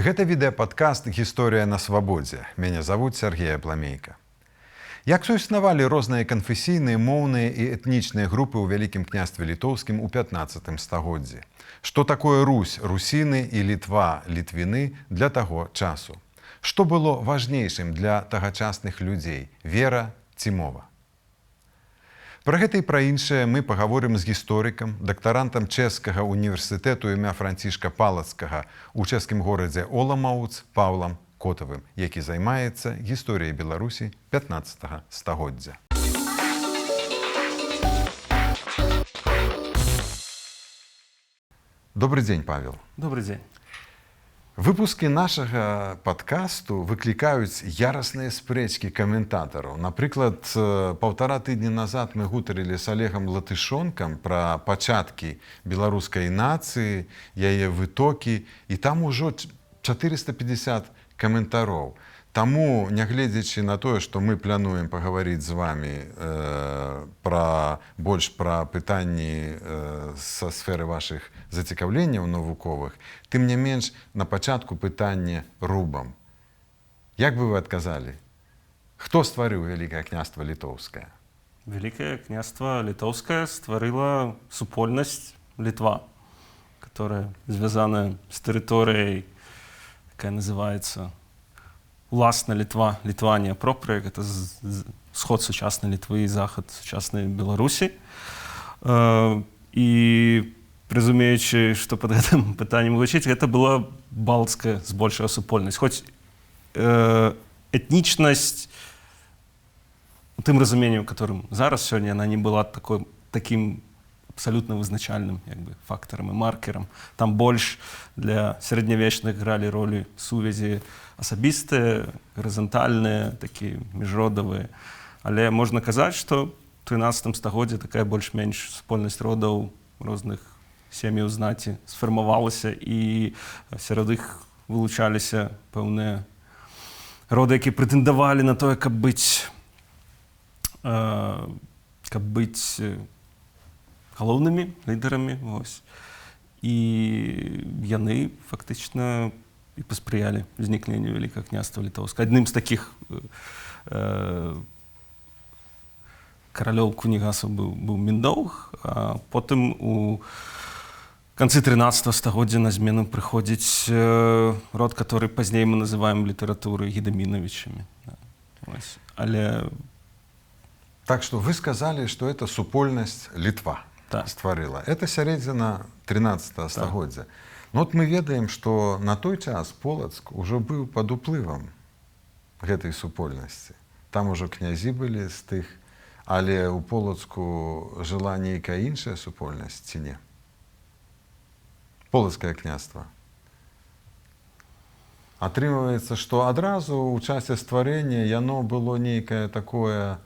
Гэта відэападкаст «Гісторыя на свабодзе». Мяне завуць Сергей Абламейка. Як суіснавалі розныя канфесійныя, моўныя і этнічныя групы ў Вялікім княстве літоўскім у 15 стагоддзі? Што такое Русь, русіны і Літва, літвіны для таго часу? Што было важнейшым для тагачасных людзей – вера ці мова? Пра гэта і пра іншае мы пагаворым з гісторыкам, дактарантам чэшскага універсітэту імя Францішка Палацкага ў чэшскім горадзе Оламаўц Паўлам Котавым, які займаецца гісторыяй Беларусі 15 стагоддзя. Добрый дзень, Павел. Добрый дзень. Выпускі нашага падкасту выклікаюць ярасныя спрэчкі каментатараў. Напрыклад, 1,5 тыдня назад мы гутарылі з Олегам Латышонкам пра пачаткі беларускай нацыі, яе вытокі, і там ужо 450 каментароў. Таму, нягледзячы на тое, што мы плануем пагаварыць з вамі больш пра пытанні са сферы вашых зацікаўленняў навуковых, тым не менш, на пачатку пытанне рубам. Як бы вы адказалі? Хто стварыў Вялікае княства літоўскае? Великое княство Литовское створило супольность Литва, которая связана с территорией, какая называется Уласна Литва, Литвания проприя, это сход сучасной Литвы и заход сучасной Беларуси. И разумеючи, что под этим питанием вивчить, это была балтская збольшая супольность. Хоть этничность, тем разумением, которым зараз сегодня, она не была таким абсолютно вызначальным фактором и маркером. Там больше для средневечных играли роли сувязі асабістыя, гарызантальныя, такія міжродавыя. Але можна казаць, што ў 13 стагоддзі такая больш-менш супольнасць родаў розных сем'яў знаці сфармавалася, і сярод іх вылучаліся пэўныя роды, якія прэтэндавалі на тое, каб быць галоўнымі лідарамі. І яны фактычна і паспрыялі ўзнікненню Вялікага княства літоўскага. Адным з такіх каралёў кунігасаў быў Міндоўг, а потым у канцы 13 стагоддзя на змену прыходзіць род, который пазней мы называем літаратурай Гедамінавічамі. Але... Так что вы сказали, что это супольность Литва стварыла. Это сярэдзіна 13 стагоддзя. Но вот мы ведаем, что на той час Полацк уже был под уплывом гэтай супольнасці. Там уже князі былі з тых, але у Полацку жыла нейкая іншая супольнасць ці не? Полацкае княства. Атрымліваецца, што адразу ў часе стварэння яно было нейкае такое,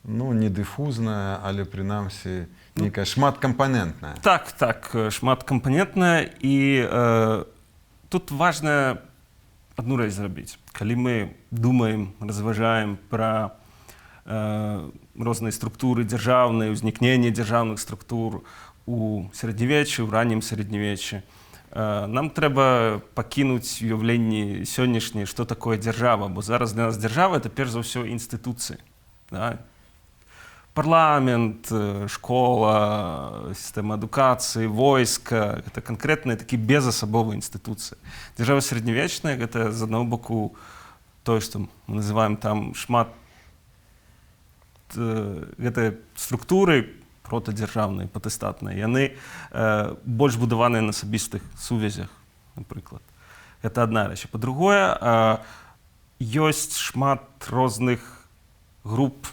не дыфузнае, але прынамсі нейкае шматкампанентнае. Так, шматкампанентнае. І тут важна адну рэч зрабіць. Калі мы думаем, разважаем пра розныя структуры дзяржаўныя, узнікненне дзяржаўных структур у сярэднявеччы, у раннім сярэднявеччы, нам трэба пакінуць уяўленні сённяшняе, што такое дзяржава, бо зараз для нас дзяржава — это перш за ўсё інстытуцыі. Парламент, школа, сістэма адукацыі, войска — гэта канкрэтныя такія безасабовыя інстытуцыі. Дзяржава сярэднявечная — гэта з аднаго боку тое, што мы называем там шмат гэта структуры протадзяржаўныя, пратэстатныя. Яны больш будаваныя на асабістых сувязях, напрыклад. Гэта адна рэч. Па-другое, ёсць шмат розных груп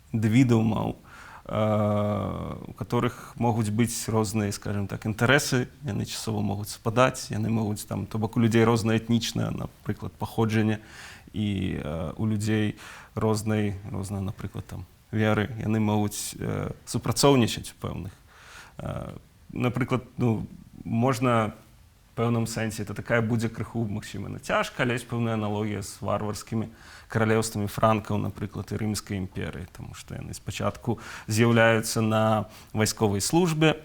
індывідуумаў, у которых могуць быць розныя, скажем так, інтарэсы, яны часова могуць супадаць, яны могуць там, то бок у людзей рознае этнічнае, напрыклад, паходжанне, і у людзей рознай, напрыклад, там веры, яны могуць супрацоўнічаць у пэўных. Напрыклад, можна в пэўным сэнсе, это такая будзе крыху, магчыма, нацяжка, але ёсць пэўная аналогія з варварскімі каралеўствамі франкаў, напрыклад, і рымскай імперыі, таму што яны спачатку з'яўляюцца на вайсковай службе.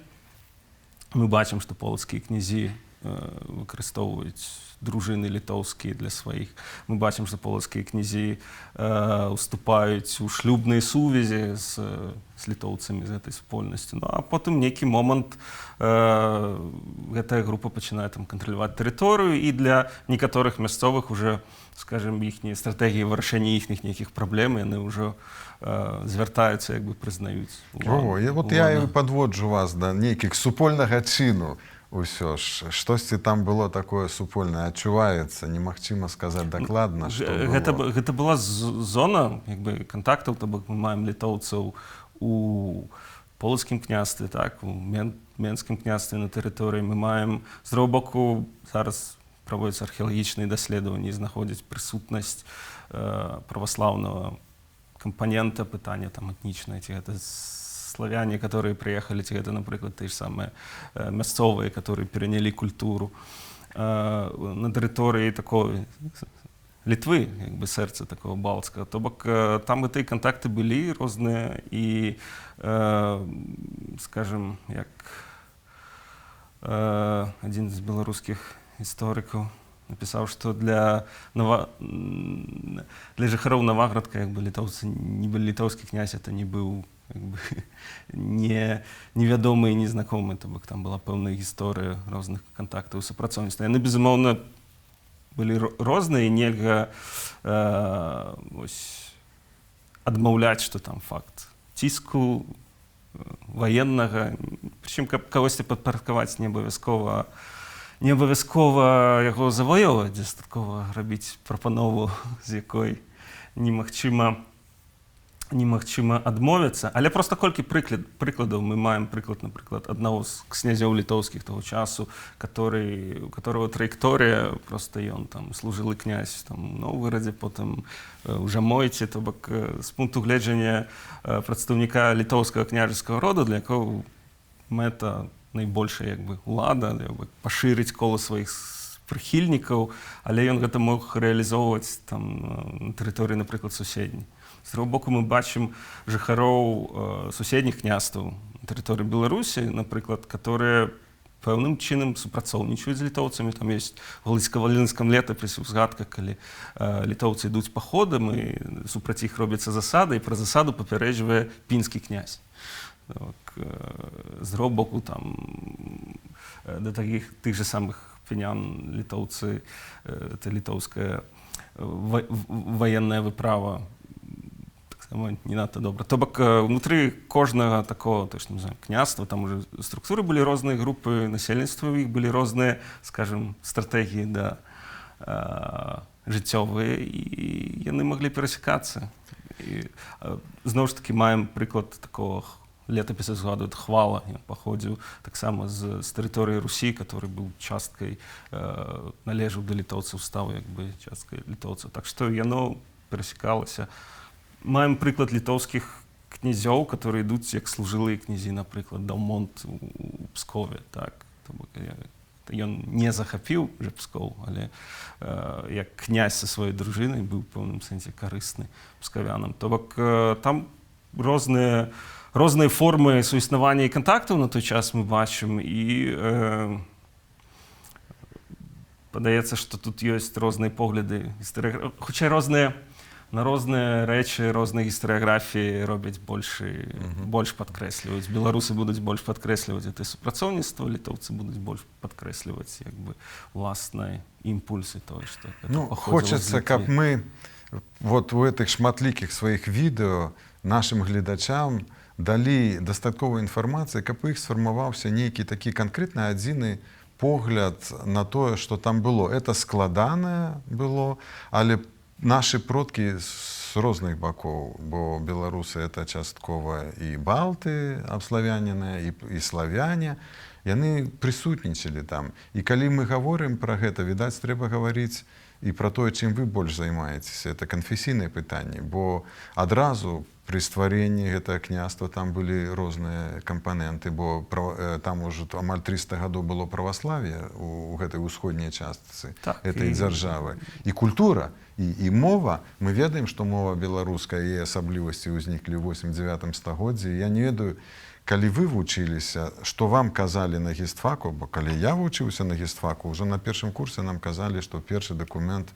Мы бачым, што полацкія князі выкарыстоўваюць дружыны літоўскія для сваіх. Мы бачым, што полацкія князі уступаюць у шлюбныя сувязі з літоўцамі, з гэтай супольнасцю. Ну, а потым нейкі момант гэтая група пачынае там кантраляваць тэрыторыю, і для некаторых мясцовых уже, скажем, іхнія стратэгіі вырашэння іхніх нейкіх праблем, яны ўжо звяртаюцца, як бы прызнаюць. Я і падводжу вас да нейкіх супольнага чыну. Усё ж, штосьці там было такое супольнае, адчуваецца, немагчыма сказаць дакладна, што было. Гэта была зона, як бы, кантактаў, то бок мы маем літоўцаў у полацкім княстве, так, у менскім княстве на тэрыторыі. Мы маем, з другого боку, зараз праводзяцца археалагічныя даследаванні, знаходзяць прысутнасць праваслаўнага кампанента, пытання там этнічнае, ці гэта славяне, которые приехали, ці гэта, напрыклад, тыя ж самыя мясцовыя, которые перанялі культуру на тэрыторыі такой Літвы, як бы сэрца такого балтскага. То бок там гэтыя кантакты былі розныя, і, скажем, як адзін з беларускіх гісторыкаў напісаў, што для жыхароў Наваградка, як бы, літоўцы, нібы літоўскі князь, это не быў, як бы, невядомы і незнакомы, то бок там была пэўная гісторыя розных кантактаў і супрацоўніцтва. Яны, безумоўна, былі розныя, і нельга адмаўляць, што там факт ціску ваеннага, прычым, каб кагосьці падпарадкаваць, не абавязкова яго заваёўваць, дастаткова рабіць прапанову, з якой немагчыма адмовіцца. Але проста колькі прыкладаў мы маем. Напрыклад, аднаго з князёў літоўскіх таго часу, у которого траекторія, проста ён там служылы князь там у Новгарадзе, потым у Жамойце, то бок з пункту гледжання прадстаўніка літоўскага княжацкага роду, для якога мэта найбольшая, як бы, улада, пашырыць кола сваіх прыхільнікаў, але ён гэта мог рэалізоўваць там на тэрыторыі, напрыклад, суседняй. З другого боку, мы бачым жыхароў суседніх княстваў на тэрыторыі Беларусі, напрыклад, которые пэўным чынам супрацоўнічаюць з літоўцамі. Там ёсць у галіцка-валынскім летапісе ўзгадка, калі літоўцы ідуць паходам, і супраць іх робіцца засада, і пра засаду папярэджвае пінскі князь. З другого боку, там да тых же самых пінян літоўцы, это літоўская ваенная выправа, не надта добра. То бок внутры кожнага такого, княства, там уже структуры былі розныя, групы насельніцтва, у іх былі розныя, скажем, стратэгіі жыццёвыя, і яны маглі перасекацца. Зноў ж такі маем прыклад такого летапіса, згадваюць Хвала. Ён паходзіў таксама з тэрыторыі Русі, который быў часткай, належаў да літоўцаў, стаў, як бы, часткай літоўцаў. Так што яно перасекалася. Маем прыклад літоўскіх князёў, которые ідуць як служылыя князі, напрыклад, Далмонт у Пскове. Так? Ён не захапіў вже Псков, але як князь са сваёй дружынай быў у пэўным сэнсе карысны пскавянам. То бок там розныя формы суіснавання і кантактаў на той час мы бачым, і падаецца, што тут ёсць розныя погляды, хутчэй на розныя рэчы, розныя гістарыяграфіі робяць больш падкрэсліваюць. Беларусы будуць больш падкрэсліваць гэта супрацоўніцтва, літоўцы будуць больш падкрэсліваць, як бы, уласныя імпульсы тое, што хочацца, каб мы вот у гэтых шматлікіх сваіх відэо нашым гледачам далі дастатковую інфармацыю, каб у іх сфармаваўся нейкі такі канкрэтны адзіны погляд на тое, што там было. Это складанае было, але нашы продкі з розных бакоў, бо беларусы это часткова і балты абславяненыя, і славяне, яны прысутнічалі там. І калі мы гаворым пра гэта, відаць, трэба гаварыць і пра тое, чым вы больш займаецеся. Это канфесійныя пытанні, бо адразу пры стварэнні гэтага княства там былі розныя кампаненты, бо там ужо амаль 300 гадоў было праваславие у гэтай усходняй частцы этой дзяржавы. І культура, і мова. Мы ведаем, што мова беларуская і асаблівасці ўзніклі ў 8-9 стагоддзі. Я не ведаю, калі вы вучыліся, што вам казалі на гістфаку, бо калі я вучыўся на гістфаку, ўжо на першым курсе нам казалі, што першы дакумент,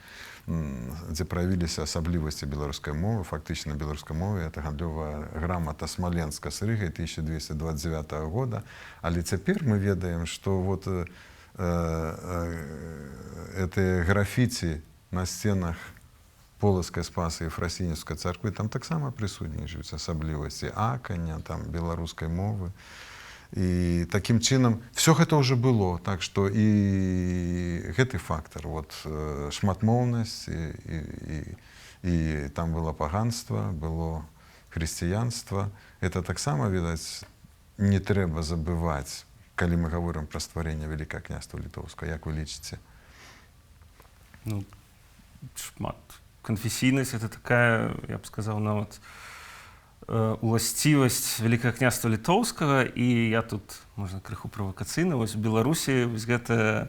дзе праявіліся асаблівасці беларускай мовы, фактычна беларускай мовы, это гандлёвая грамата Смаленска з Рыгай 1229 года. Але цяпер мы ведаем, што вот гэтыя графіці на сценах Полацкай, Спаса і Фрасінівскай царквы, там таксама прысутнічаюць асаблівасці акання, там, беларускай мовы. І такім чынам, все гэта ўжо было, так што і гэты фактар, вот, шматмоўнасць, і там было паганства, было хрысціянства. Это таксама, відаць, не трэба забываць, калі мы гаворым пра стварэнне Вялікага княства Літоўскага. Як вы лічыце? Ну, шмат. Конфессийность — это такая, я бы сказал, нават уласцівасць Вялікага княства Літоўскага, і я тут, можна, крыху правакацыйна, вось у Беларусі вось гэта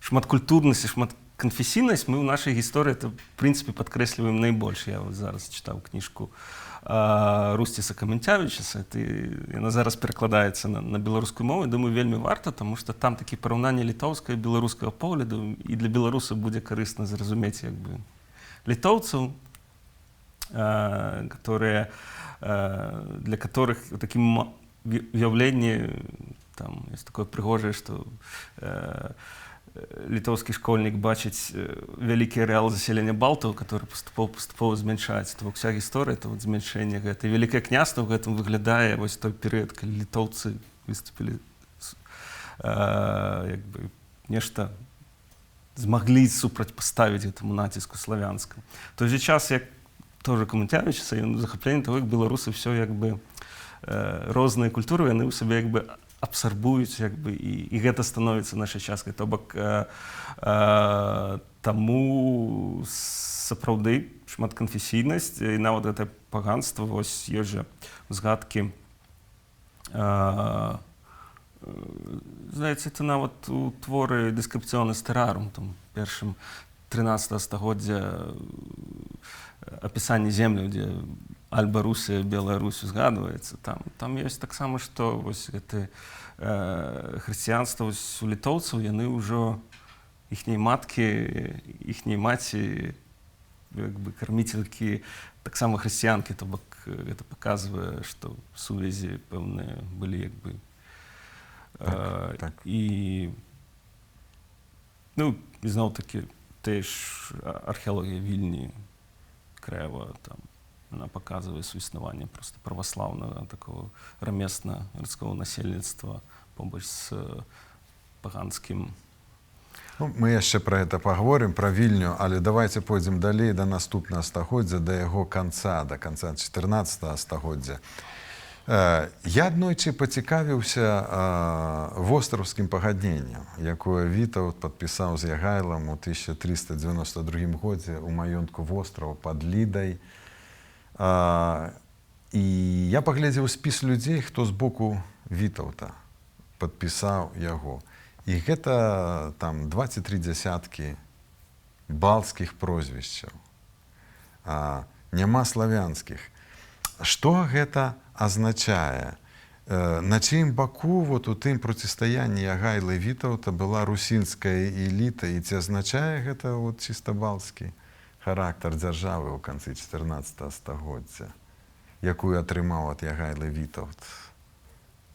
шматкультурнасць і шматканфесійнасць мы ў нашай гісторыі это, в прынцыпе, падкрэсліваем найбольш. Я вот зараз чытаў кніжку Русціса Каменцявічаса, яна зараз перакладаецца на беларускую мову. Думаю, вельмі варта, тому што там такі параўнанне літоўскага і беларускага погляду, і для беларусаў будзе карысна зразумець як бы літоўцаў, для которых в такім уяўленні там есть такое прыгожае, што літоўскі школьнік бачыць вялікі арэал засялення балтаў, который паступова змяншаецца. То вся гісторыя это вот змяншэнне гэта. І Вялікае княства ў гэтым выглядае вось той перыяд, калі літоўцы выступілі як бы нешта змаглі супрацьпаставіць гэтаму націску славянскаму. В той же час, як тоже Каменцявічаса, ён захапленне того, як беларусы все як бы розныя культуры, яны ў сабе як бы абсарбуюць, як бы, і гэта становіцца нашай часткай. То бок таму сапраўды шматканфесійнасць і нават гэтае паганства, вось ёсць жа згадкі, здаецца, это нават у творы «Дескрипционис terrarum», там першым 13 стагоддзя апісанне земляў, дзе Альба Русія, Белая Русь узгадваецца. Там ёсць таксама, што вось гэты хрысціянства у літоўцаў, яны ўжо іхняй маткі, іхняй маці, як бы карміцелькі, таксама хрысціянкі, то бок гэта паказвае, што сувязі пэўныя былі як бы. Так. І ну, зноў-такі, тая ж археалогія Вільні, Крэва, там, она показывает существование просто православного такого рамесна-гарадского насельніцтва побач з паганскім. Ну, мы яшчэ пра гэта паговорым, пра Вільню, але давайте пойдзем далей да наступнага стагоддзя, да яго канца, да канца 14 стагоддзя. Я аднойчы пацікавіўся востраўскім пагадненнем, якое Вітаўт падпісаў з Ягайлам у 1392 годзе ў маёнтку вострава пад Лідай. І я паглядзеў спіс людзей, хто з боку Вітаўта падпісаў яго. І гэта там 23 дзясяткі балцкіх прозвішчаў. Няма славянскіх. Што гэта азначае? На чым баку вот у тым процістаянні Ягайла і Вітаўта была русінская эліта, і ці азначае гэта вот чыста балцкі характар дзяржавы ў канцы 14 стагоддзя, якую атрымаў ад Ягайла Вітаўт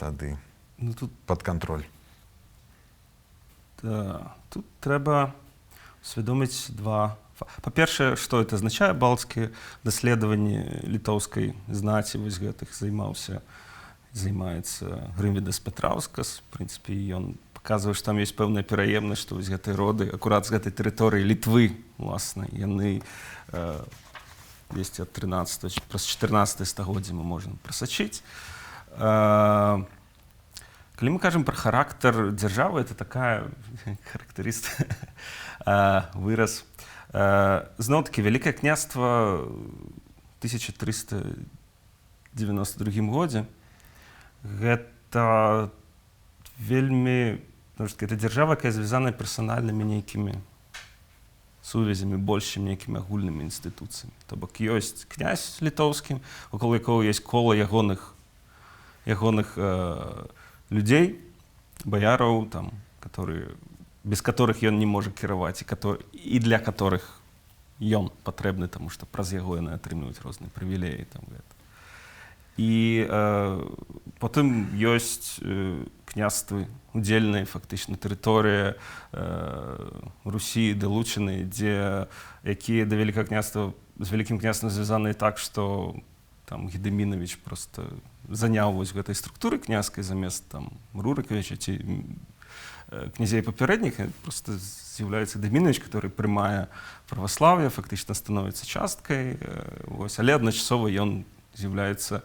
тады пад кантроль? Тут трэба усвядоміць два. Па-першае, што это азначае балцкія даследаванні літоўскай знаці, вось гэтых займаецца Грымвідас Петраўскас. В прынцыпе, ён паказвае, што там ёсць пэўная пераемнасць, што вось гэтыя роды акурат з гэтай тэрыторыі Літвы, уласна, яны дзесьці ад 13 праз 14 стагоддзе мы можам прасачыць. Калі мы кажам пра характар дзяржавы, это такая характарыстыка, выраз. Зноў-такі Вялікае княства ў 1392 годзе гэта вельмі, гэта дзяржава, якая звязаная персанальнымі нейкімі сувязямі больш, чым нейкімі агульнымі інстытуцыямі. То бок ёсць князь літоўскі, вакол якога ёсць кола ягоных людзей, баяраў, там, без которых ён не можа кіраваць, і для которых ён патрэбны, таму што праз яго яны атрымліваюць розныя прывілеі. І потым ёсць княствы удзельныя, фактычна тэрыторыя Русі далучаныя, якія да Вялікага княства з Вялікім княствам звязаныя так, што там Гедымінавіч проста заняў вось гэтай структуры княскай замест там Рурыкавіча ці князей папярэдніх, просто з'яўляецца Дамінович, который прымае праваслаўе, фактычна становіцца часткай, але адначасова ён з'яўляецца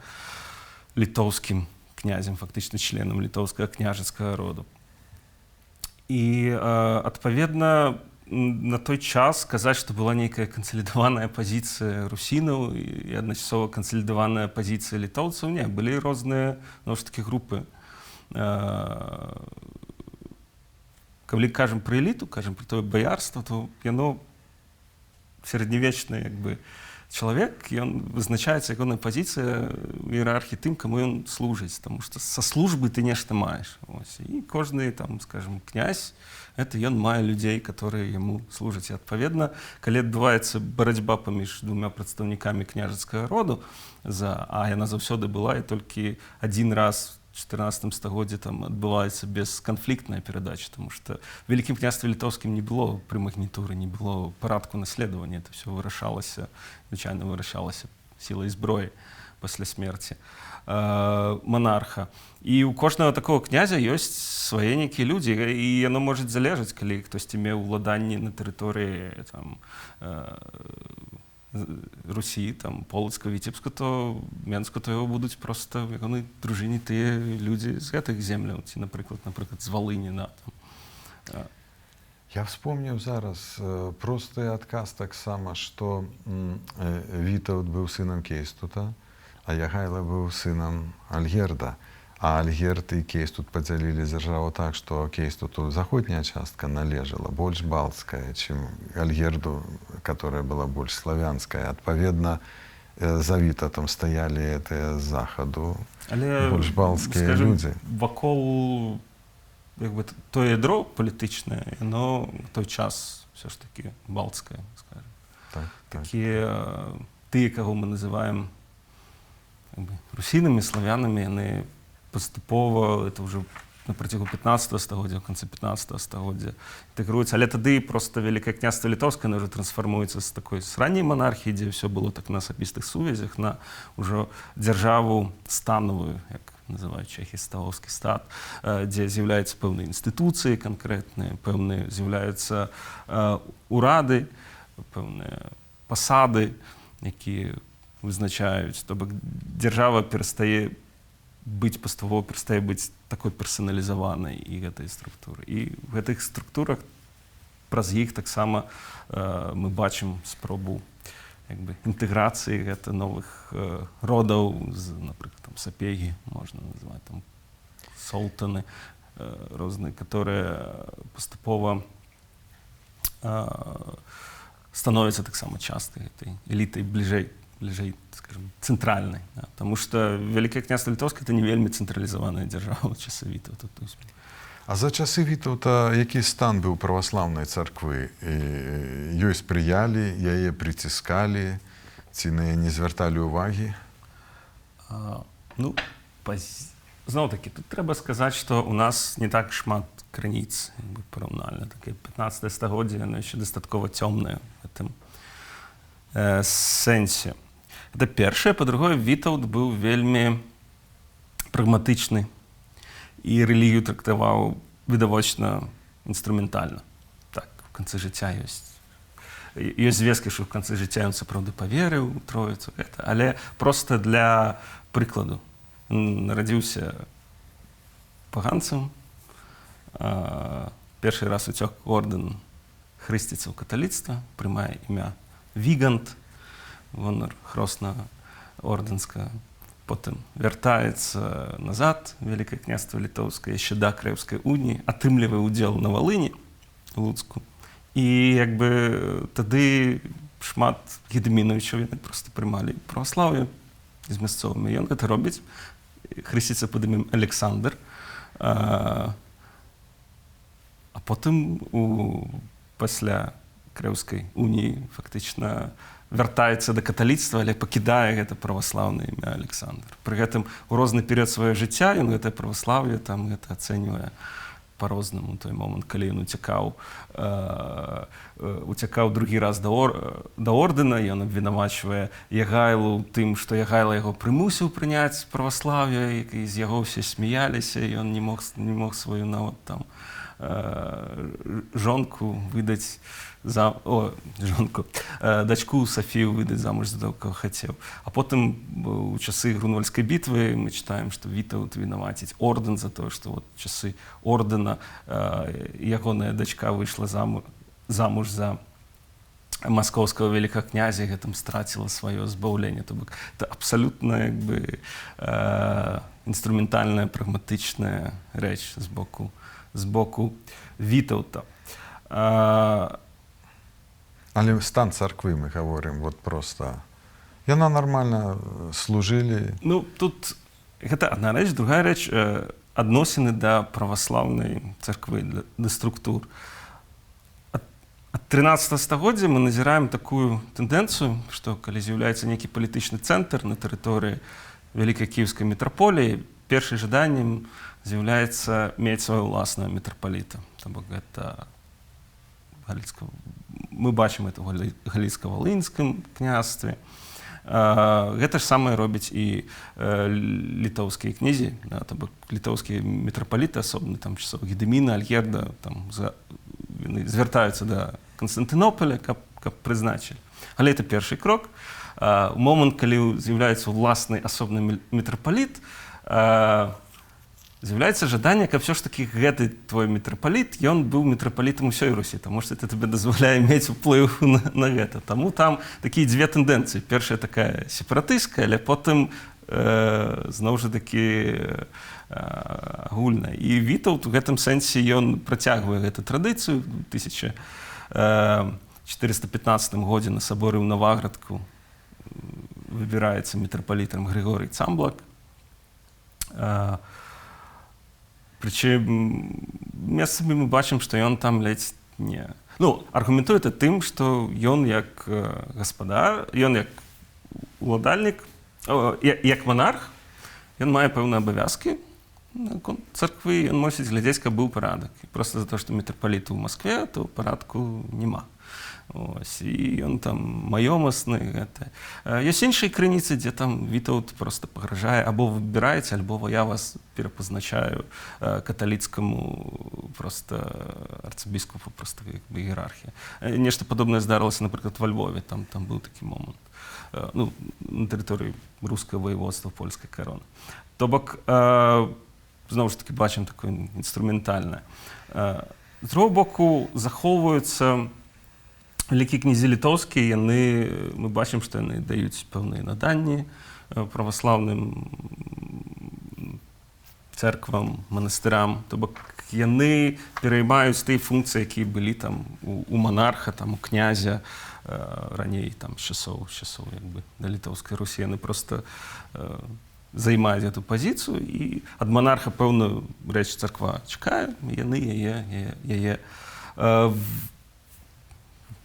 літоўскім князем, фактычна членам літоўскага княжацкага роду. І адпаведна на той час казаць, што была нейкая кансалідаваная пазіцыя русінаў і адначасова кансалідаваная пазіцыя літоўцаў, не, былі розныя, зноў ж такі, групы. Калі кажам пра эліту, кажам пра тое баярства, то яно сярэднявечны чалавек, ён вызначаецца ягоная пазіцыя ў іерархіі тым, каму ён служыць, таму што са службы ты нешта маеш. І кожны, там, скажем, князь, гэта ён мае людзей, которые яму служаць. І адпаведна, калі адбываецца барацьба паміж двума прадстаўнікамі княжацкага роду, а яна заўсёды была, і толькі адзін раз в 14 стагоддзі там адбываецца бесканфліктная перадача, тому што в Вялікім княстве літоўскім не было прымагнітуры, не было парадку наследавання, это все вырашалася, звычайна вырашалася сілай зброі пасля смерці монарха. І у кожнага такого князя ёсць свае нейкія людзі, і яно можа залежаць, калі хтосьці меў уладанні на тэрыторыі Русі, там, Полацка, Віцебска, то Менску, то його будуть просто ягоны дружині тыя людзі з гэтых земляў, ці, напрыклад, з Валыні. Я вспомніў зараз просты адказ таксама, што Вітаўт быў сынам Кейстута, а Ягайла быў сынам Альгерда. А Альгерд і Кейстут падзялілі дзяржаву так, што Кейстуту заходняя частка належала больш балцкая, чым Альгерду, которая была больш славянская. Адпаведна, за Вітаўтам стаялі з захаду больш балцкія людзі. Вакол тое ядро палітычнае, яно на той час все ж таки балцкае, скажем. Такія, тыя, каго мы называем русінамі, славянамі, яны паступова, это уже на працягу 15 стагоддзя, в канцы 15 стагоддзя інтэгруюцца. Але тады проста Вялікае княства літоўскае ўжо трансфармуецца з ранняй манархіі, дзе ўсё было так на асабістых сувязях, на ўжо дзяржаву станавую, як называюць чэхі, ставаўскі стат, дзе з'яўляюцца пэўныя інстытуцыі канкрэтныя, пэўныя з'яўляюцца урады, пэўныя пасады, якія вызначаюць. То бок дзяржава перастае быць паступова, перастае быць такой персаналізаванай і гэтай структуры. І в гэтых структурах праз іх таксама мы бачым спробу інтэграцыі гэта новых родаў, напрыклад, сапегі, можна называць, там солтаны розныя, которые паступова становяцца таксама часткай гэтай элітай бліжэй, скажем, цэнтральнай. Таму што Вялікае княства літоўскае это не вельмі цэнтралізаваная дзяржава часы Вітаўта. А за часы Вітаўта які стан быў праваслаўнай царквы? Ёй спрыялі, яе прыціскалі, ці на яе не звярталі ўвагі? Зноў-такі, тут трэба сказаць, што у нас не так шмат крыніц параўнальна. 15 стагоддзе, яно яшчэ дастаткова цёмнае в гэтым сэнсе. Это першае. Па-другое, Вітаўт быў вельмі прагматычны і рэлігію трактаваў відавочна інструментальна. Так, в канцы жыцця ёсць звесткі, што в канцы жыцця ён сапраўды паверыў у Троіцу, але проста для прыкладу. Нарадзіўся паганцам, першы раз уцёк ордэн хрысціцаў каталіцтва, прымае імя Вігант, гонар хроснага ордэнскага, потым вяртаецца назад, Вялікае княства літоўскае, яшчэ да Крэўскай уніі, атрымлівае ўдзел на Валыні, Луцку, І якби тоді шмат Гедеміновичів яны просто приймали православ'я з місцевими. І він це робить. Хреститься під ім'ям Олександр. А потім після Кревської унії фактично вертається до католіцтва, але покидає це православне ім'я Олександр. При гэтым у розны перыяд свого життя він це православ'я там це оцінює по-розному. Той момент, коли він утікав другий раз до ордена, і він обвинувачує Ягайлу тим, що Ягайла його примусив прийняти православ'я, і з його всі сміялися, і він не мог свою навіть там жонку видати дочку Софію видати замуж за того, кого хотів. А потім у часи Грунвальдської битви ми читаємо, що Вітовт винуватить орден за те, що в часи ордена його дочка вийшла замуж за московського великого князя, і там стратила своє збавлення. Тобто це абсолютно якби інструментальна, прагматична реч з боку Вітовта. Але стан церкви, ми говоримо, от просто. Яна нормально служили. Ну, тут гэта одна рэч, другая рэч адносіны да праваслаўнай царквы, да структур. Ад 13 стагоддзя мы назіраем такую тэндэнцыю, што калі з'яўляецца нейкі палітычны цэнтр на тэрыторыі Вялікай Кіеўскай мітраполіі, першым жаданнем з'яўляецца мець свайго ўласнага мітрапаліта. То бок гэта мы бачым это ў Галіцка-Валынскім княстве. Гэта ж самае робяць і літоўскія князі, да, то бок літоўскія мітрапаліты, асобна там часоў Гедеміна, Альгерда, там звяртаюцца да Канстантынополя, каб прызначылі. Але это першы крок. У момант, калі з'яўляецца ўласны асобны мітрапаліт, з'яўляецца жаданне, каб все ж таки гэты твой мітрапаліт, ён быў мітрапалітам усёй Русі, таму што это тебе дазваляе мець уплыў на гэта. Таму там такія дзве тэндэнцыі. Першая такая сепаратысцкая, але потым зноў жа такі агульная. І Вітаўт у гэтым сэнсе ён працягвае гэту традыцыю. У 1415 годзе на саборы ў Наваградку выбіраецца мітрапалітам Григорый Цамблак. Прычым месцамі мы бачым, што ён там ледзь не... Ну, аргументуе это тым, што ён як гаспадар, ён як уладальнік, як монарх, ён мае пэўныя абавязкі царквы, ён мусіць глядзець, каб быў парадак. І проста за то, што мітрапаліт у Маскве, то парадку няма. Ось, і ён там маёмасны. Ёсць іншыя крыніцы, дзе там Вітаўт просто пагражае, або выбіраеце, альбо я вас перапазначаю каталіцкаму просто арцыбіскупу, просто іерархія. Нешта падобнае здарылася, напрыклад, во Львове, там быў такі момант. Ну, на тэрыторыі рускага воеводства, польскай кароны. То бок, зноў ж таки, бачым такое інструментальнае. З другого боку, захоўваюцца вялікія князі літоўскія, мы бачым, што яны даюць пэўныя наданні праваслаўным церквам, манастырам. То бок яны пераймаюць тыя функцыі, якія былі там у монарха, там, у князя раней, там, з часоў якби, да літоўскай Русі. Яны проста займаюць эту пазіцыю, і ад монарха пэўную рэч царква чакае, і яны яе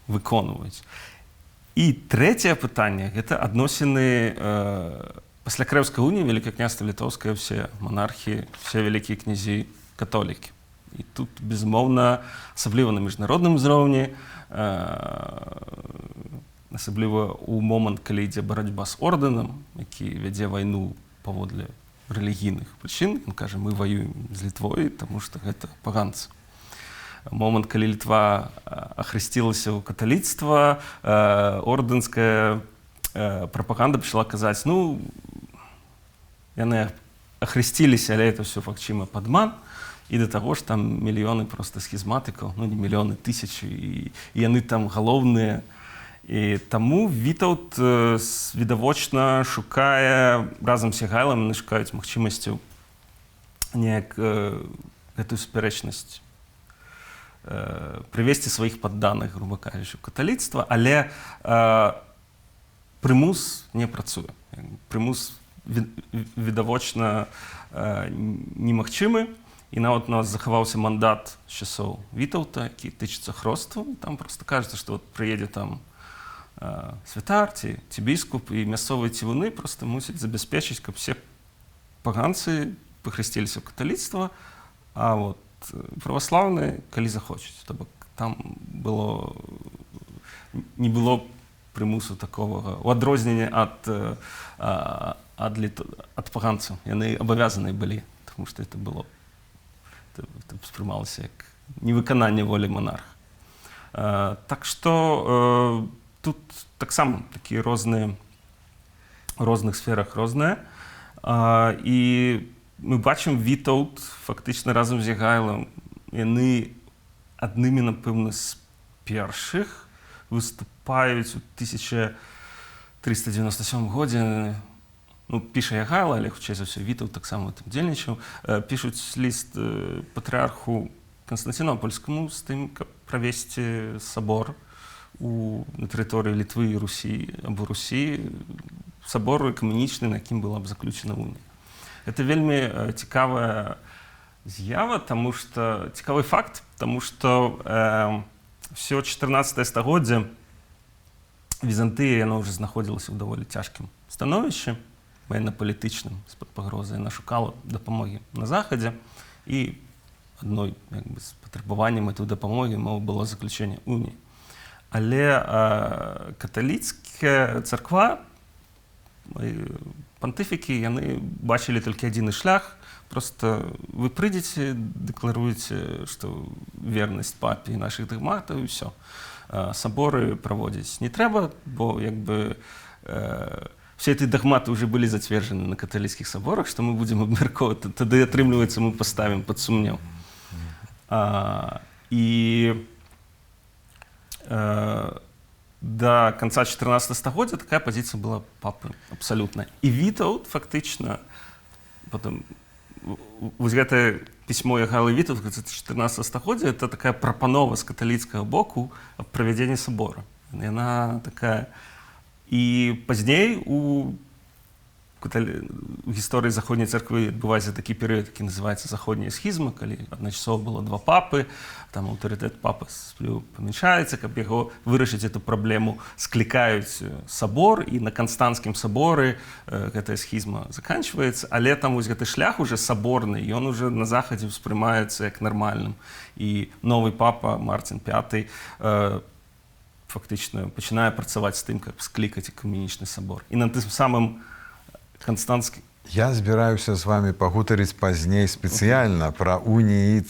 выконваюць. І трэцяе пытанне – гэта адносіны пасля Крэўскай уніі, Вялікае княства літоўскае, усе монархі, усе вялікія князі католікі. І тут, безумоўна, асабліва на міжнародным узроўні, асабліва ў момант, калі ідзе барацьба з ордэнам, які вядзе вайну паводле рэлігійных прычын, ён кажа, мы ваюем з Літвой, таму што гэта паганцы. Момент, калі Літва ахрысцілася ў каталіцтва, ордэнская прапаганда пачала казаць, ну, яны ахрысціліся, але это все фактчыма падман, і да таго ж там мільёны проста схізматыкаў, ну, не мільёны, тысячы, і яны там галоўныя. І таму Вітаўт відавочна шукае, разам з Ягайлам, яны шукаюць магчымасцю неяк гэтую спярэчнасць прывесці сваіх падданых, грубо кажучы, ў каталіцтва, але прымус не працуе. Прымус відавочна немагчымы. І нават у нас захаваўся мандат з часоў Вітаўта, які тычыцца хроству. Там проста кажацца, што прыедзе там святар ці біскуп, і мясцовыя цівуны проста мусяць забяспечыць, каб все паганцы пахрысціліся ў каталіцтва, а вот праваслаўныя, калі захочуць. То бок там не было прымусу такога, у адрозненне ад паганцаў. Яны абавязаныя былі, тому што это было спрымалася як невыкананне волі монарха. Так што тут таксама такія розных сферах розныя. І мы бачым, Вітаўт фактычна разам з Ягайлам, яны аднымі, напэўна, з першых выступаюць у 1397 годзе. Ну, піша Ягайла, але хутчэй за ўсё Вітаўт таксама там дзельнічаў. Пішуць ліст патрыарху Канстанцінопольскаму з тым, каб правесці сабор на тэрыторыі Літвы і Русі, або Русі, сабор экумэнічны, на якім была б заключана унія. Это вельмі цікавая з'ява, цікавы факт, таму што ўсё 14 стагоддзе Візантыя, яна ўжо знаходзілася ў даволі цяжкім становішчы, военно-палітычным, з-пад пагрозы. Яна шукала дапамогі на захадзе, і адной з патрабаваннем этой дапамогі было заключэнне уніі. Але каталіцкая царква, пантыфікі, яны бачылі толькі адзіны шлях. Просто вы прыйдзеце, дэкларуеце, што вернасць папе і нашых дагматаў, і ўсё. Саборы праводзіць не трэба, бо все эти дагматы уже былі зацверджаны на каталіцкіх саборах, што мы будзем абмяркоўваць, тады атрымліваецца, мы паставім пад сумнеў. І до конца 14 стагоддзя такая пазіцыя была папы абсалютна. І Вітаўт фактычна потым вось гэтае пісьмо Ягайлы Вітаўт 14 стагоддзя, это такая прапанова з каталіцкага боку аб правядзенні сабора. Яна такая. І пазней у гісторыі заходняй царквы адбываецца такі перыяд, які называецца заходняя схізма, калі адначасова было два папы, там аўтарытэт папы памяншаецца, каб яго вырашыць эту праблему, склікаюць сабор, і на канстанцкім саборы гэтая схізма заканчваецца, але там вось гэты шлях уже саборны, ён уже на захадзе ўспрымаецца як нармальным. І новы папа Марцін V фактычна пачынае працаваць з тым, каб склікаць экуменічны сабор. І на тым самым канстанцкі. Я збіраюся з вами пагутарыць пазней спецыяльна пра уніі і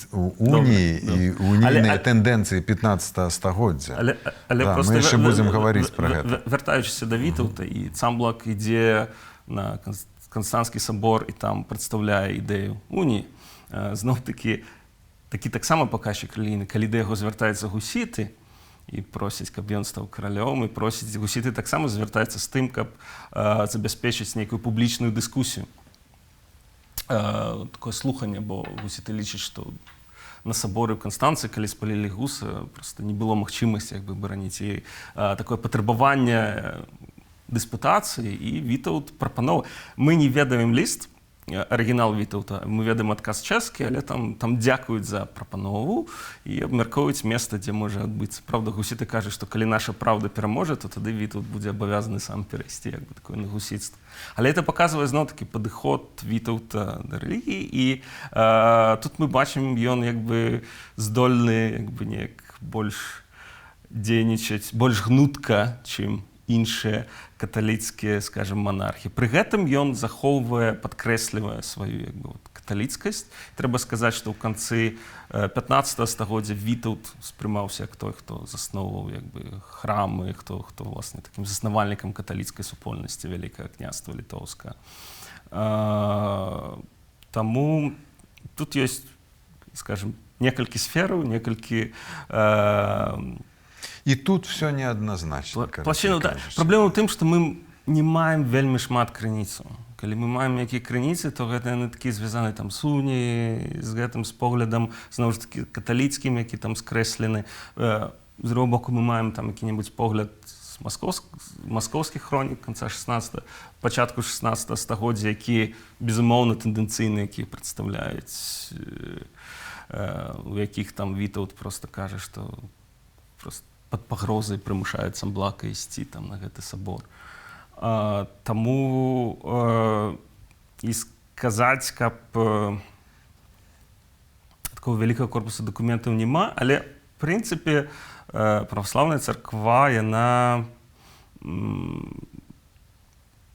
унійныя тэндэнцыі 15 стагоддзя. Але мы яшчэ будзем гаварыць пра гэта. Вяртаючыся да Вітаўта, і Цамблак ідзе на канстанцкі сабор і там прадстаўляе ідэю уніі. Зноў-такі таксама паказчык рэлігійны, калі да яго звяртаюцца гусіты, і просяць, каб ён стаў каралём, і просяць, гусіты таксама звяртаюцца з тым, каб забяспечыць нейкую публічную дыскусію. Такое слуханне, бо гусіты лічаць, што на саборы ў Канстанцыі, калі спалілі гуса, проста не было магчымасці бараніць. І такое патрабаванне дыспутацыі, і Вітаўт прапановаў. Мы не ведаем ліст, арыгінал Вітаўта, мы ведаем адказ чэшскі, але там дзякуюць за прапанову і абмяркоўваюць месца, дзе можа адбыцца. Праўда, гусіты кажуць, што калі наша праўда пераможа, то тады Вітаўт будзе абавязаны сам перайсці такое на гусіцтва. Але это паказвае зноў-такі падыход Вітаўта да рэлігіі, і тут мы бачым, ён здольны неяк больш дзейнічаць, больш гнутка, чым іншыя каталіцкія, скажем, монархі. Пры гэтым ён захоўвае, падкрэслівае сваю каталіцкасць. Трэба сказаць, што ў канцы 15 стагоддзя Вітаўт спрымаўся як той, хто засноўваў храмы, хто власне такім заснавальнікам каталіцкай супольнасці Вялікага княства Літоўскага. Таму тут ёсць, скажем, некалькі сфераў, некалькі І тут все неадназначна. Праблема ў тым, што мы не маем вельмі шмат крыніцаў. Калі мы маем якія крыніцы, то гэта яны такі звязаны там з уніяй, з гэтым з поглядам зноў ж такі каталіцкім, які там скрэслены. З другого боку мы маем там які-небудзь погляд з маскоўскіх хронік канца 16 пачатку 16 стагоддзя, які безумоўна тэндэнцыйны, які прадстаўляюць, у якіх там Вітаўт проста кажа, што проста пад пагрозай прымушаюць Самблака ісці там на гэты сабор. Таму і сказаць, каб такого вялікага корпуса дакументаў няма, але в прынцыпе праваслаўная царква, яна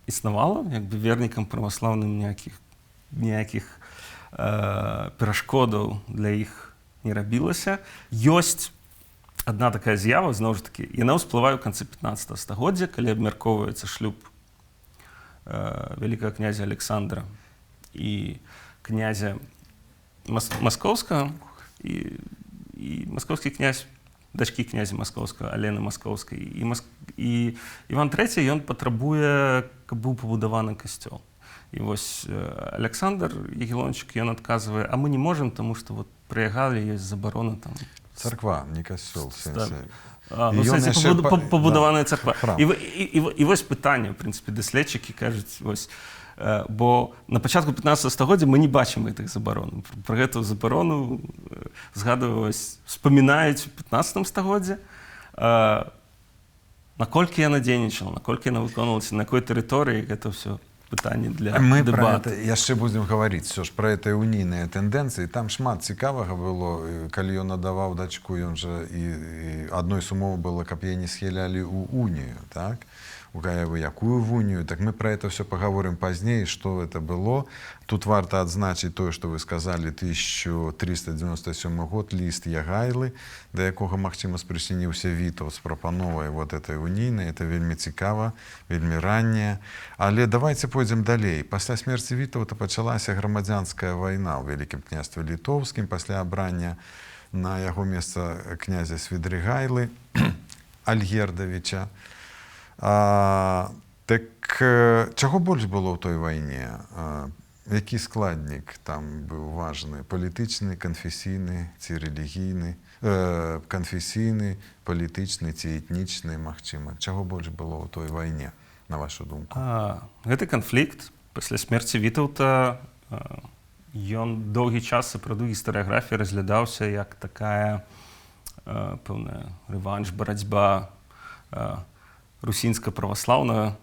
існавала, як бы вернікам праваслаўным ніякіх перашкодаў для іх не рабілася. Ёсць адна такая з'ява, зноў ж такі, яна ўсплывае ў канцы 15 стагоддзя, калі абмяркоўваецца шлюб вялікага князя Александра і князя Маскоўскага, і маскоўскі князь, дачкі князя Маскоўскага, Алены Маскоўскай. І Іван III, ён патрабуе, каб быў пабудаваны касцёл. І вось Александр Ягелончык, ён адказвае, а мы не можам, таму што вот пры Ягайле ёсць забарона там. Царква, не касцёл, сэнсе. Ну, сэнсе, пабудаваная царква. І вось пытанне, в прынцыпе, даследчыкі кажуць, вось, бо на пачатку 15 стагоддзя мы не бачым гэтых забарон. Пра гэту забарону згадваюць, успамінаюць у 15 стагоддзе. Наколькі яна дзейнічала, наколькі яна выконвалася, на якой тэрыторыі, гэта ўсё пытанне для мы дэбату. Мы пра гэта яшчэ будзем гаварыць, все ж пра гэтыя унійныя тэндэнцыі. Там шмат цікавага было, калі ён аддаваў дачку, ён жа і адной з умоў было, каб яе не схілялі ў унію, так? Якую в унію, так мы про это все поговорим позднее, что это было. Тут варто отзначить то, что вы сказали, 1397 год, лист Ягайлы, до якого, магчыма, спрычыніўся Вітаўт з прапановай вот этой унійнай. Это вельмі цікава, вельмі ранняе. Але давайте пойдзем далей. Пасля смерці Вітаўта пачалася грамадзянская вайна ў Вялікім княстве Літоўскім, пасля абрання на яго месца князя Свідрыгайлы Альгердавіча. Так чаго больш было ў той вайне? Які складнік там быў важны? Палітычны, канфесійны ці рэлігійны? Канфесійны, палітычны ці этнічны, магчыма? Чаго больш было ў той вайне, на вашу думку? Гэты канфлікт пасля смерці Вітаўта, ён доўгі час сапраўды гістарыяграфіі разглядаўся як такая пэўная рэванш, барацьба русінска-праваслаўнага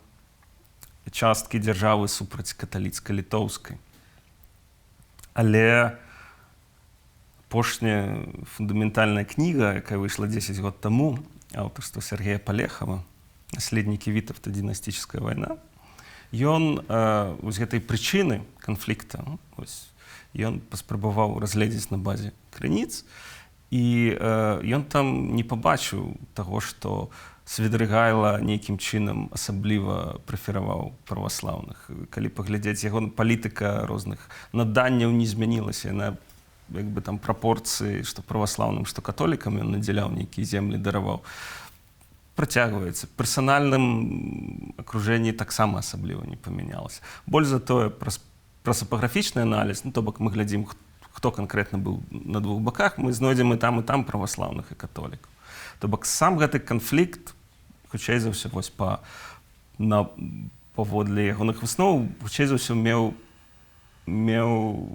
часткі дзяржавы супраць каталіцка-літоўскай. Але апошняя фундаментальная кніга, якая выйшла 10 год таму, аўтарства Сергея Палехава, «Наследнікі Вітаўта. Дынастычная вайна», ён з гэтай прычыны канфлікта ён паспрабаваў разгледзець на базе крыніц, і ён там не пабачыў таго, што Свідрыгайла нейкім чынам асабліва прэфераваў праваслаўных. Калі паглядзець, яго палітыка розных наданняў не змянілася. Яна, як бы там прапорцыі, што праваслаўным, што католікам ён надзяляў нейкія землі, дараваў. Працягваецца. Персанальным акружэнні таксама асабліва не памянялася. Больш за тое, пра сапаграфічны аналіз, ну, то бок мы глядзім, хто канкрэтна быў на двух баках, мы знойдзем і там праваслаўных і католікаў. То бок сам гэты канфлікт, хутчэй за ўсё, вось паводле ягоных высноў, хутчэй за ўсё меў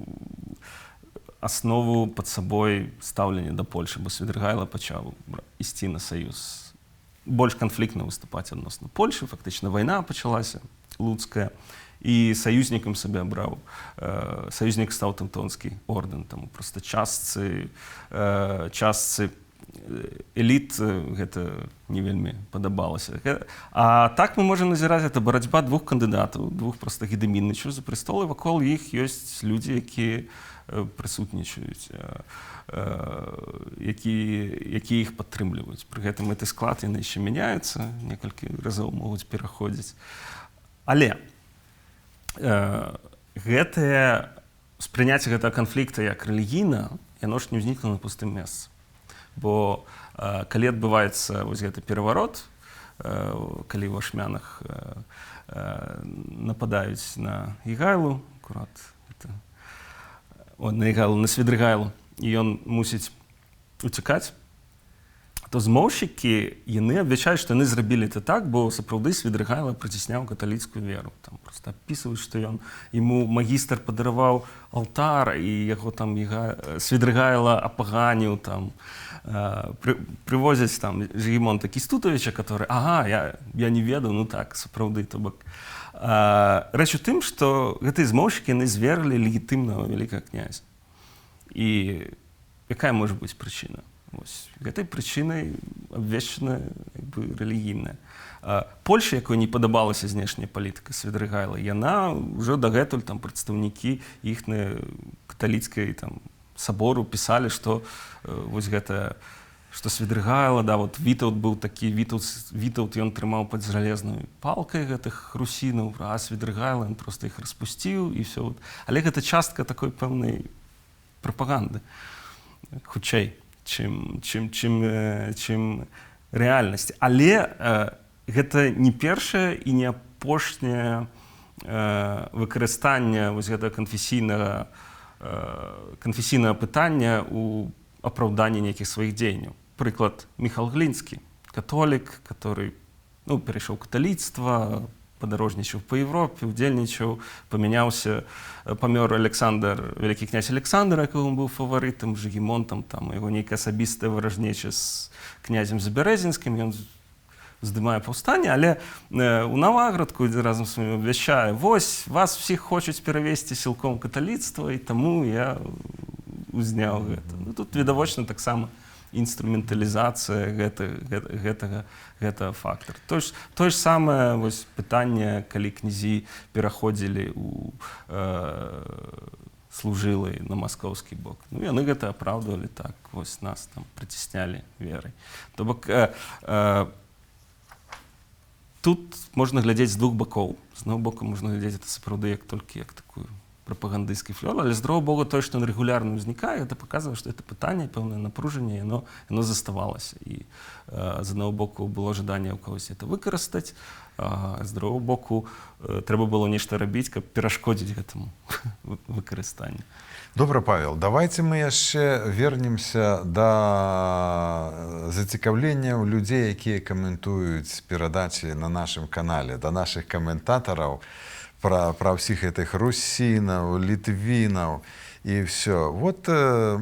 аснову пад сабой стаўлення да Польшы, бо Свідрыгайла пачаў ісці на саюз, больш канфліктна выступаць адносна Польшы, фактычна вайна пачалася, луцкая, і саюзнікам сабе абраў. Саюзнік стаў Тевтонскі ордэн, таму проста частцы эліт гэта не вельмі падабалася. А так мы можам назіраць, гэта барацьба двух кандыдатаў, двух проста гедэмінычаў за престол, і вакол іх ёсць людзі, якія прысутнічаюць, якія іх падтрымліваюць. Пры гэтым гэты склад яны яшчэ мяняюцца, некалькі разоў могуць пераходзіць. Але спрыняцце гэтага канфлікта як рэлігійна, яно ж не ўзнікла на пустым месцы. Бо калі адбываецца вось гэты пераварот, калі ў ашмянах нападаюць на Ігайлу, акурат, на Ігайлу, на Свідригайлу, і ён мусіць уцякаць, то змоўшчыкі, яны абвячаюць, што яны зрабілі это так, бо сапраўды Свідригайла прыцісняў каталіцкую веру. Там проста апісваюць, што яму магістр падараваў алтар, і яго там Свідригайла апаганіў, там, прывозяць там Жігімонта Кістутавіча, который, я не ведаў, ну так, сапраўды, то бок. Рэч у тым, што гэтыя змоўшчыкі, яны зверлі легітымнага вялікага князя. І якая можа быць прычына? Вось. Гэтай прычынай абвешчана рэлігійная. Польша, якой не падабалася знешняя палітыка Свідригайла, яна ўжо дагэтуль там прадстаўнікі іхнай каталіцкай там сабору пісалі, што вось гэта, што Свідригайла, да, вот Вітаўт быў такі, Вітаўт ён трымаў пад жалезнай палкай гэтых русінаў, а Свідригайла ён проста іх распусціў і ўсё. Але гэта частка такой пэўнай прапаганды, хутчэй, чым рэальнасць. Але гэта не першае і не апошняе выкарыстанне вось гэтага канфесійнага пытання ў апраўданні нейкіх сваіх дзеянняў. Прыклад, Міхал Глінскі, католік, который перайшоў каталіцтва, падарожнічаў па Европе, удзельнічаў, памяняўся, памёр Александр, вялікі князь Александр, якога ён быў фаварытам, Жігімонтам, там, яго нейкая асабістая варажнеча з князем Забярэзінскім, ён здымае паўстанне, але у Наваградку разам з вамі абвяшчае, вось, вас всіх хочуць перавесці сілком каталіцтва, і таму я узняў гэта. Ну, тут відавочна таксама інструменталізацыя гэтага фактара. Тое ж самае вось, пытанне, калі князі пераходзілі ў служылай на маскоўскі бок. Ну, яны гэта апраўдвалі так, вось нас там прыціснялі верай. То бок, тут можна глядзець з двух бакоў. З одного боку можна глядзець это сапраўды як толькі як такую прапагандысцкі флёр, але з другого боку, тое, што ён рэгулярна ўзнікае, гэта паказвае, што гэта пытанне, пэўнае напружанне, яно заставалася. І з аднаго боку было жаданне ў кагось это выкарыстаць, а з другого боку трэба было нешта рабіць, каб перашкодзіць гэтаму выкарыстанню. Добра, Павел, давайте мы яшчэ вернемся да зацікаўленняў людзей, якія каментуюць перадачы на нашым канале, да нашых каментатараў, пра ўсіх гэтых русінаў, літвінаў і ўсё. Вот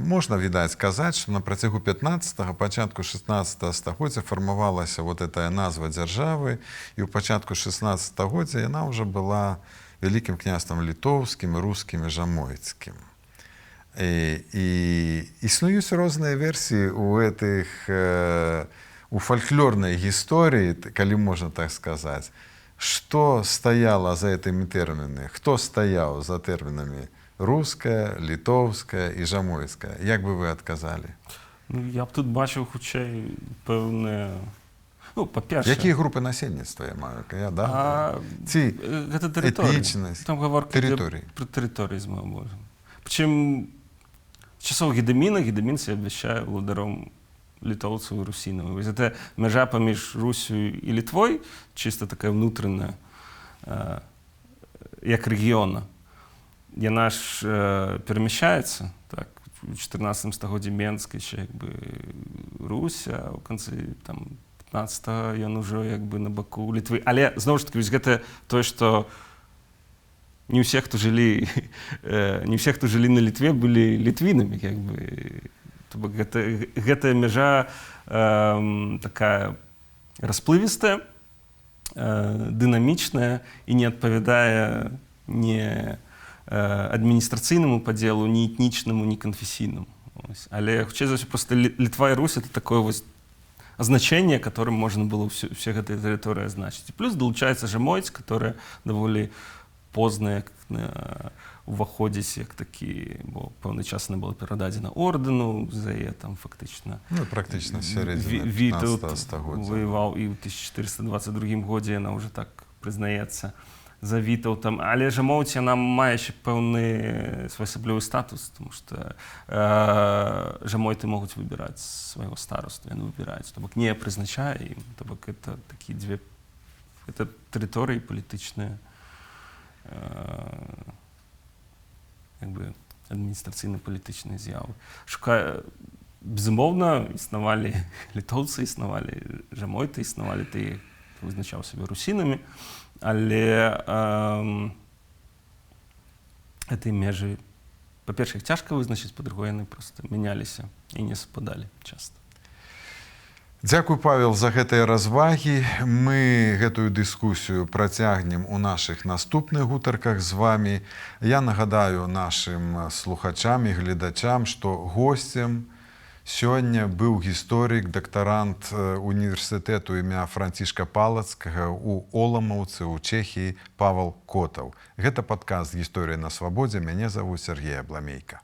можна, відаць, сказаць, што на працягу 15-го, пачатку 16-го стагоддзя фармавалася вот этая назва дзяржавы, і ў пачатку 16 стагоддзя яна ўжо была вялікім княствам літоўскім, рускім і жамойцкім. І існуюць розныя версіі у фальклорнай гісторыі, калі можна так сказаць. Што стаяла за гэтымі тэрмінамі? Хто стаяў за тэрмінамі руская, літоўская і жамойская? Як бы вы адказалі? Ну, я б тут бачыў хутчэй пэўныя... Ну, па-першае... Якія групы насельніцтва я маю? Ці этнічнасць? Там гаворка ідзе пра тэрыторыі з маго божа. Прычым з часоў Гедаміна Гедамін сябе абвяшчае ўладаром літоўцаў і русінаў. Гэта мяжа паміж Русю і Літвой, чыста такая внутраная, як рэгіёна. Яна ж перамяшчаецца, так, у 14 стагоддзі Менск яшчэ як бы Русь, а ў канцы там 15-го ён ужо як бы на баку Літвы. Але зноў ж такі гэта тое, што не ўсе, хто жылі на Літве, былі літвінамі, як бы. Гэтая мяжа такая расплывістая, дынамічная і не адпавядае ні адміністрацыйнаму падзелу, ні этнічнаму, ні канфесійнаму. Але, хутчэй за ўсё, проста Літва і Русь — это такое вось азначэнне, которым можна было ўсе гэтыя тэрыторыі азначыць. Плюс далучаецца жамойц, которая даволі позна уваходзіць як такі, бо пэўны час она была перададзена ордэну, за яе там фактычна... Ну, практычна сярэдзіна 15 стагоддзя. Ваяваў, і ў 1422 годзе яна ўжо так прызнаецца. завітаў там, але жамоўць яна мае ще пэўны своеасаблівы статус, тому што жамойты могуць выбіраць свайго старосту, яны выбіраюць, то бок не прызначае ім, то бок это такі дзве это тэрыторыі палітычныя, як бы адміністрацыйна-палітычныя з'явы. Безумоўна, існавалі літоўцы, існавалі жамойты, існавалі тыя, хто вызначаў сябе русінамі, але гэтыя межы, па-першае, іх цяжка вызначыць, па-другое, яны проста мяняліся і не супадалі часта. Дзякуй, Павел, за гэтыя развагі. Мы гэтую дыскусію працягнем у нашых наступных гутарках з вамі. Я нагадаю нашым слухачам і гледачам, што госцем сёння быў гісторык, дактарант універсітэту імя Францішка Палацкага ў Оламаўцы ў Чэхіі Павел Котаў. Гэта падкаст «Гісторыя на свабодзе». Мяне завуць Сергей Абламейка.